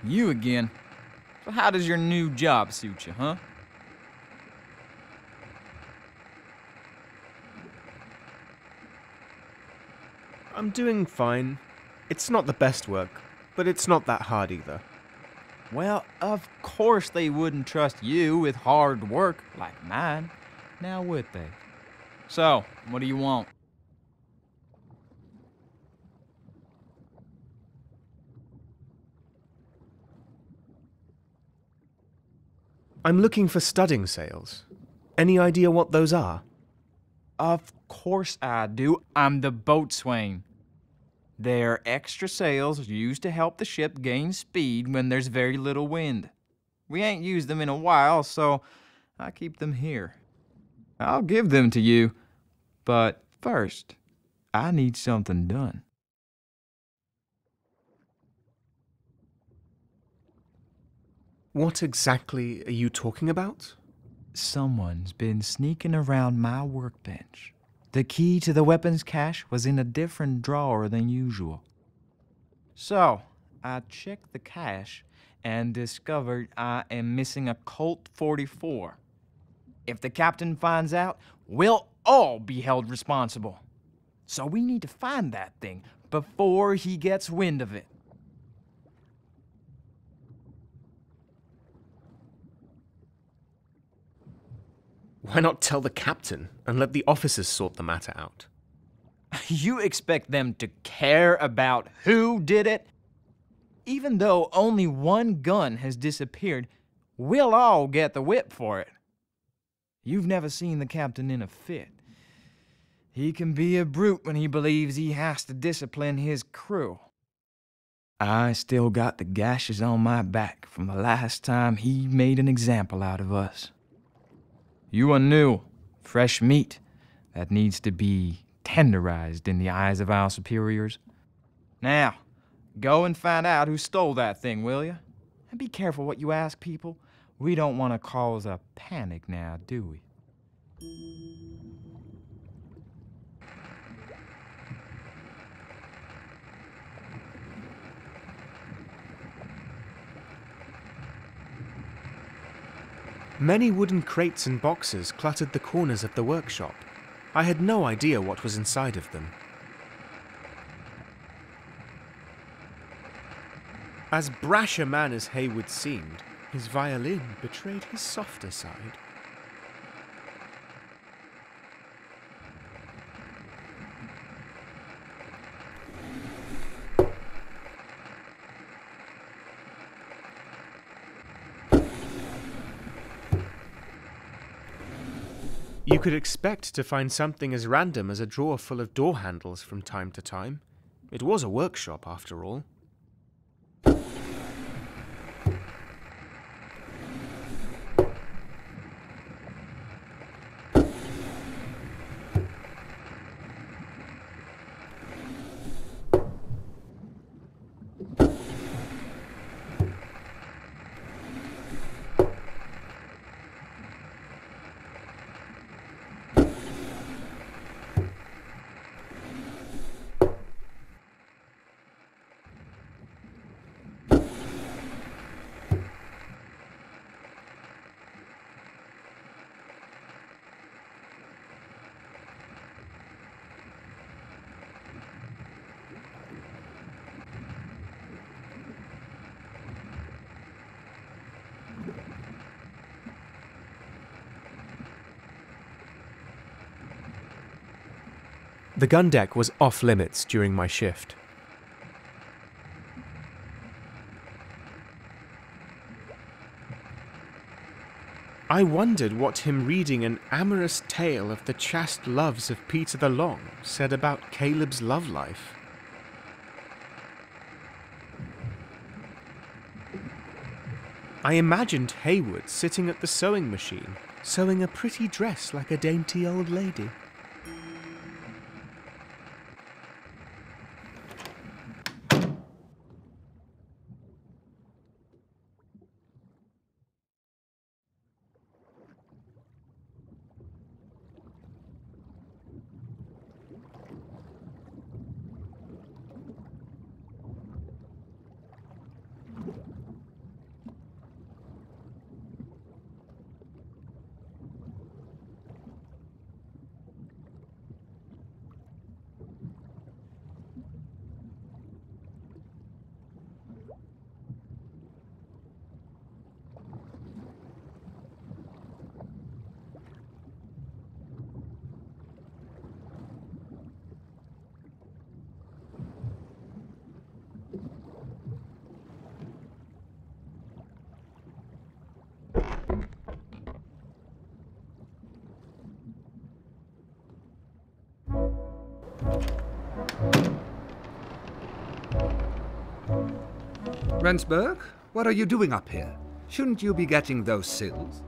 You again? So how does your new job suit you, huh? I'm doing fine. It's not the best work, but it's not that hard either. Well, of course they wouldn't trust you with hard work like mine. Now would they? So, what do you want? I'm looking for studding sails. Any idea what those are? Of course I do. I'm the boatswain. They're extra sails used to help the ship gain speed when there's very little wind. We ain't used them in a while, so I keep them here. I'll give them to you, but first, I need something done. What exactly are you talking about? Someone's been sneaking around my workbench. The key to the weapons cache was in a different drawer than usual. So, I checked the cache and discovered I am missing a Colt 44. If the captain finds out, we'll all be held responsible. So we need to find that thing before he gets wind of it. Why not tell the captain and let the officers sort the matter out? You expect them to care about who did it? Even though only one gun has disappeared, we'll all get the whip for it. You've never seen the captain in a fit. He can be a brute when he believes he has to discipline his crew. I still got the gashes on my back from the last time he made an example out of us. You are new, fresh meat that needs to be tenderized in the eyes of our superiors. Now, go and find out who stole that thing, will you? And be careful what you ask people. We don't want to cause a panic now, do we? Many wooden crates and boxes cluttered the corners of the workshop. I had no idea what was inside of them. As brash a man as Haywood seemed, his violin betrayed his softer side. You could expect to find something as random as a drawer full of door handles from time to time. It was a workshop, after all. The gun deck was off limits during my shift. I wondered what him reading an amorous tale of the chaste loves of Peter the Long said about Caleb's love life. I imagined Haywood sitting at the sewing machine, sewing a pretty dress like a dainty old lady. Rendsburg, what are you doing up here? Shouldn't you be getting those sills?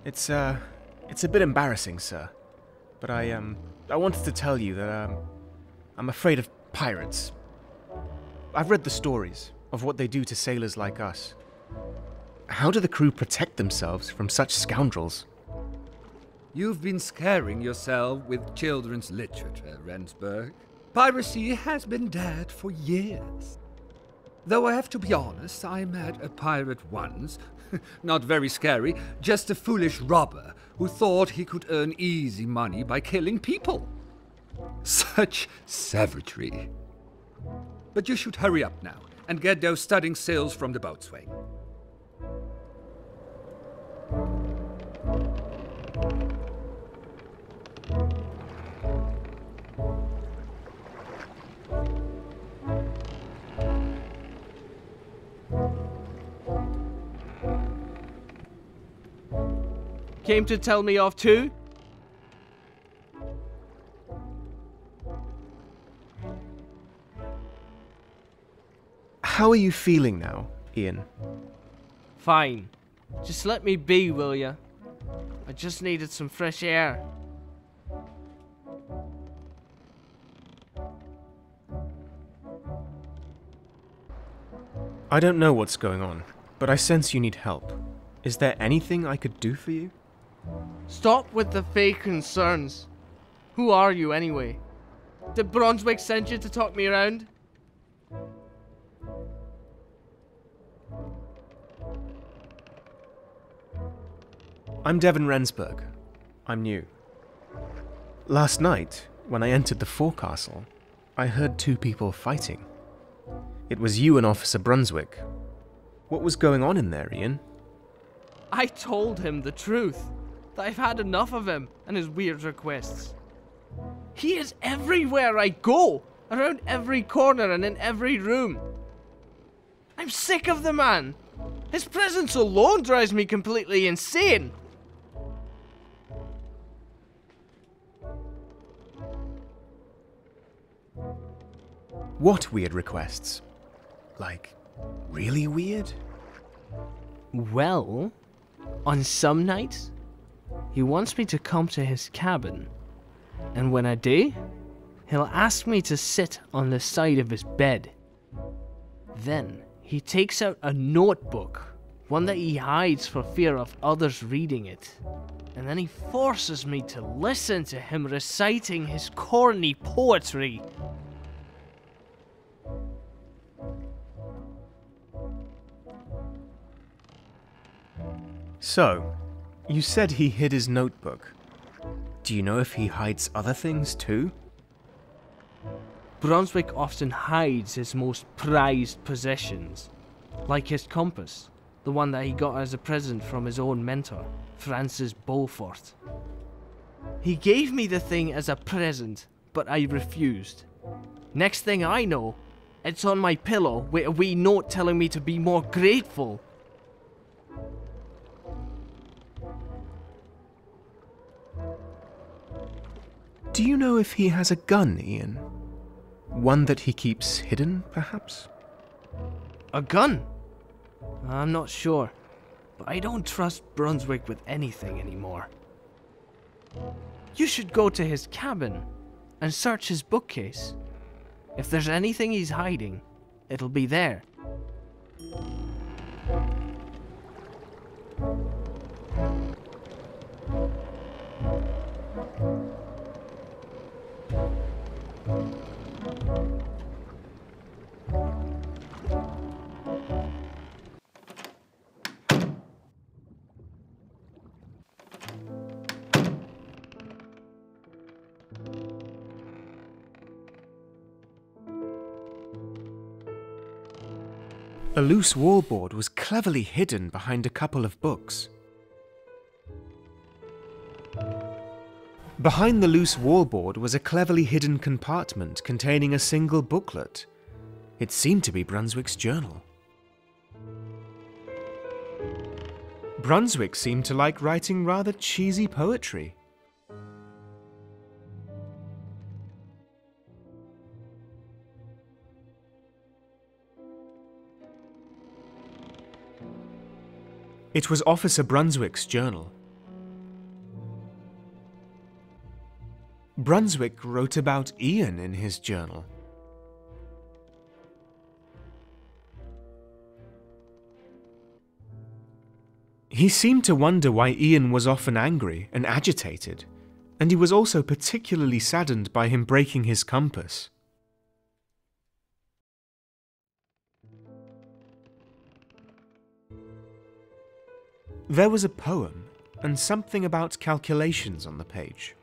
It's a bit embarrassing, sir. But I wanted to tell you that, I'm afraid of pirates. I've read the stories of what they do to sailors like us. How do the crew protect themselves from such scoundrels? You've been scaring yourself with children's literature, Rendsburg. Piracy has been dead for years. Though I have to be honest, I met a pirate once. Not very scary, just a foolish robber who thought he could earn easy money by killing people. Such savagery. But you should hurry up now and get those studding sails from the boatswain. Came to tell me off too? How are you feeling now, Ian? Fine. Just let me be, will ya? I just needed some fresh air. I don't know what's going on, but I sense you need help. Is there anything I could do for you? Stop with the fake concerns. Who are you anyway? Did Brunswick send you to talk me around? I'm Devan Rendsburg. I'm new. Last night, when I entered the forecastle, I heard two people fighting. It was you and Officer Brunswick. What was going on in there, Ian? I told him the truth. That I've had enough of him and his weird requests. He is everywhere I go, around every corner and in every room. I'm sick of the man. His presence alone drives me completely insane. What weird requests? Like, really weird? Well, on some nights, he wants me to come to his cabin. And when I do, he'll ask me to sit on the side of his bed. Then, he takes out a notebook, one that he hides for fear of others reading it. And then he forces me to listen to him reciting his corny poetry. So, you said he hid his notebook. Do you know if he hides other things too? Brunswick often hides his most prized possessions, like his compass, the one that he got as a present from his own mentor, Francis Beaufort. He gave me the thing as a present, but I refused. Next thing I know, it's on my pillow with a wee note telling me to be more grateful. Do you know if he has a gun, Ian? One that he keeps hidden, perhaps? A gun? I'm not sure, but I don't trust Brunswick with anything anymore. You should go to his cabin and search his bookcase. If there's anything he's hiding, it'll be there. A loose wallboard was cleverly hidden behind a couple of books. Behind the loose wallboard was a cleverly hidden compartment containing a single booklet. It seemed to be Brunswick's journal. Brunswick seemed to like writing rather cheesy poetry. It was Officer Brunswick's journal. Brunswick wrote about Ian in his journal. He seemed to wonder why Ian was often angry and agitated, and he was also particularly saddened by him breaking his compass. There was a poem and something about calculations on the page.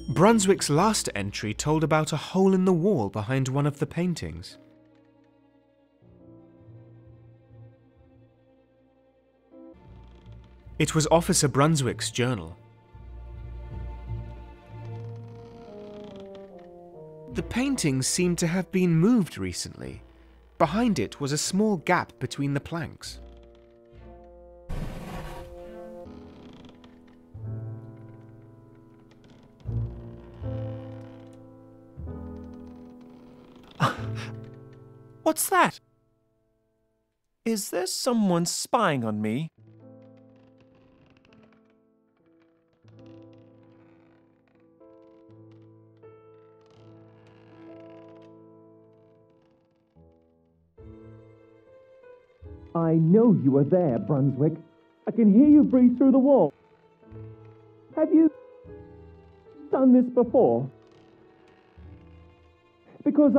Brunswick's last entry told about a hole in the wall behind one of the paintings. It was Officer Brunswick's journal. The painting seemed to have been moved recently. Behind it was a small gap between the planks. What's that? Is there someone spying on me? I know you are there, Brunswick. I can hear you breathe through the wall. Have you done this before? Because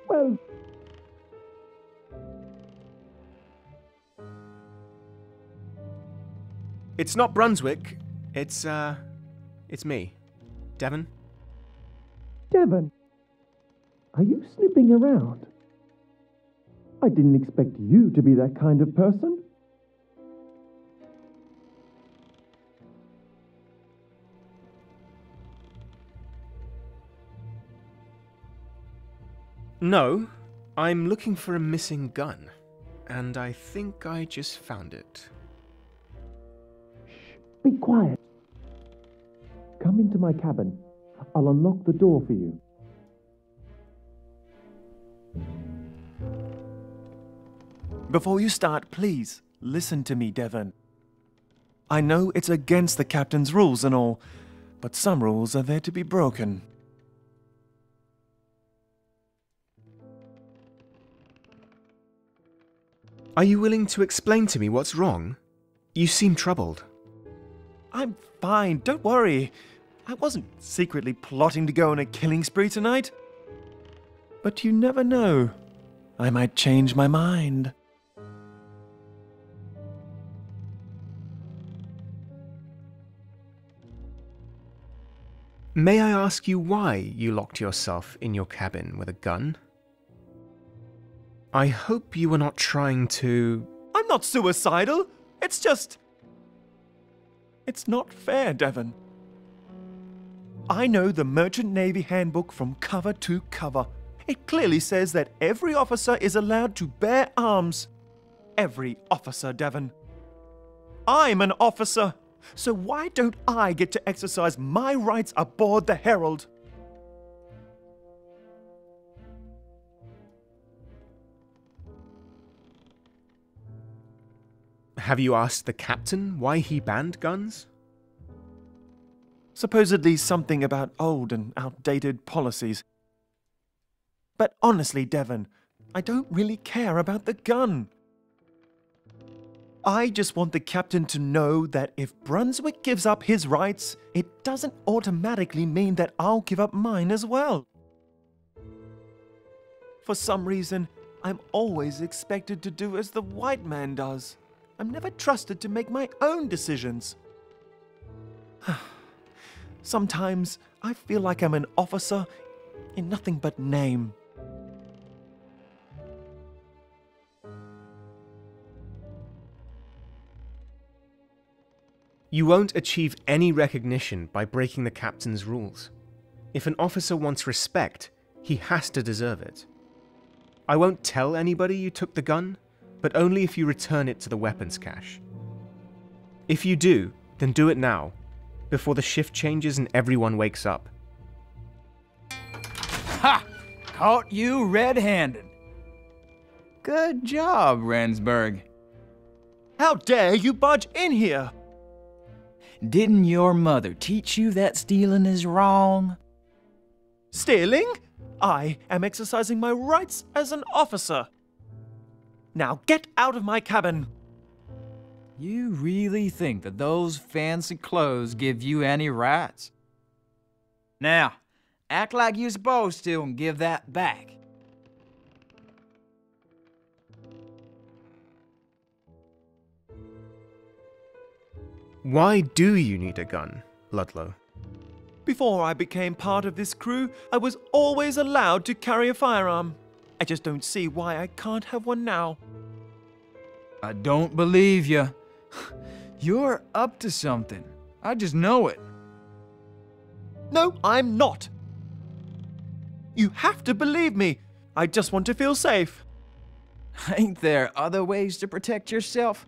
well... It's not Brunswick. It's me. Devan. Devan, are you snooping around? I didn't expect you to be that kind of person. No, I'm looking for a missing gun, and I think I just found it. Be quiet. Come into my cabin. I'll unlock the door for you. Before you start, please, listen to me, Devan. I know it's against the captain's rules and all, but some rules are there to be broken. Are you willing to explain to me what's wrong? You seem troubled. I'm fine, don't worry. I wasn't secretly plotting to go on a killing spree tonight. But you never know. I might change my mind. May I ask you why you locked yourself in your cabin with a gun? I hope you were not trying to... I'm not suicidal. It's just... It's not fair, Devan. I know the Merchant Navy Handbook from cover to cover. It clearly says that every officer is allowed to bear arms. Every officer, Devan. I'm an officer, so why don't I get to exercise my rights aboard the Herald? Have you asked the captain why he banned guns? Supposedly something about old and outdated policies. But honestly, Devan, I don't really care about the gun. I just want the captain to know that if Brunswick gives up his rights, it doesn't automatically mean that I'll give up mine as well. For some reason, I'm always expected to do as the white man does. I'm never trusted to make my own decisions. Sometimes I feel like I'm an officer in nothing but name. You won't achieve any recognition by breaking the captain's rules. If an officer wants respect, he has to deserve it. I won't tell anybody you took the gun, but only if you return it to the weapons cache. If you do, then do it now, before the shift changes and everyone wakes up. Caught you red-handed. Good job, Rensburg. How dare you barge in here? Didn't your mother teach you that stealing is wrong? Stealing? I am exercising my rights as an officer. Now get out of my cabin. You really think that those fancy clothes give you any rights? Now, act like you're supposed to and give that back. Why do you need a gun, Ludlow? Before I became part of this crew, I was always allowed to carry a firearm. I just don't see why I can't have one now. I don't believe you. You're up to something. I just know it. No, I'm not. You have to believe me. I just want to feel safe. Ain't there other ways to protect yourself?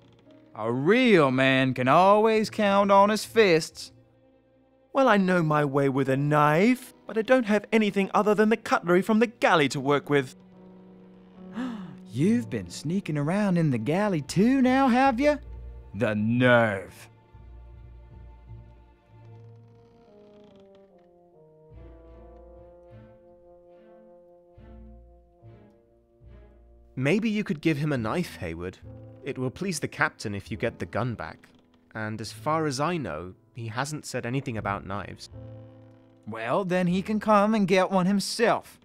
A real man can always count on his fists. Well, I know my way with a knife, but I don't have anything other than the cutlery from the galley to work with. You've been sneaking around in the galley too now, have you? The nerve. Maybe you could give him a knife, Hayward. It will please the captain if you get the gun back. And as far as I know, he hasn't said anything about knives. Well, then he can come and get one himself.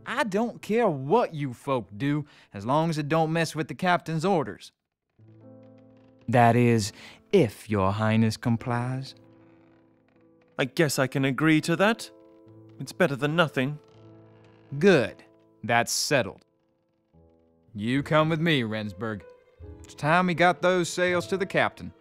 I don't care what you folk do, as long as it don't mess with the captain's orders. That is, if your highness complies. I guess I can agree to that. It's better than nothing. Good. That's settled. You come with me, Rensburg. It's time we got those sails to the captain.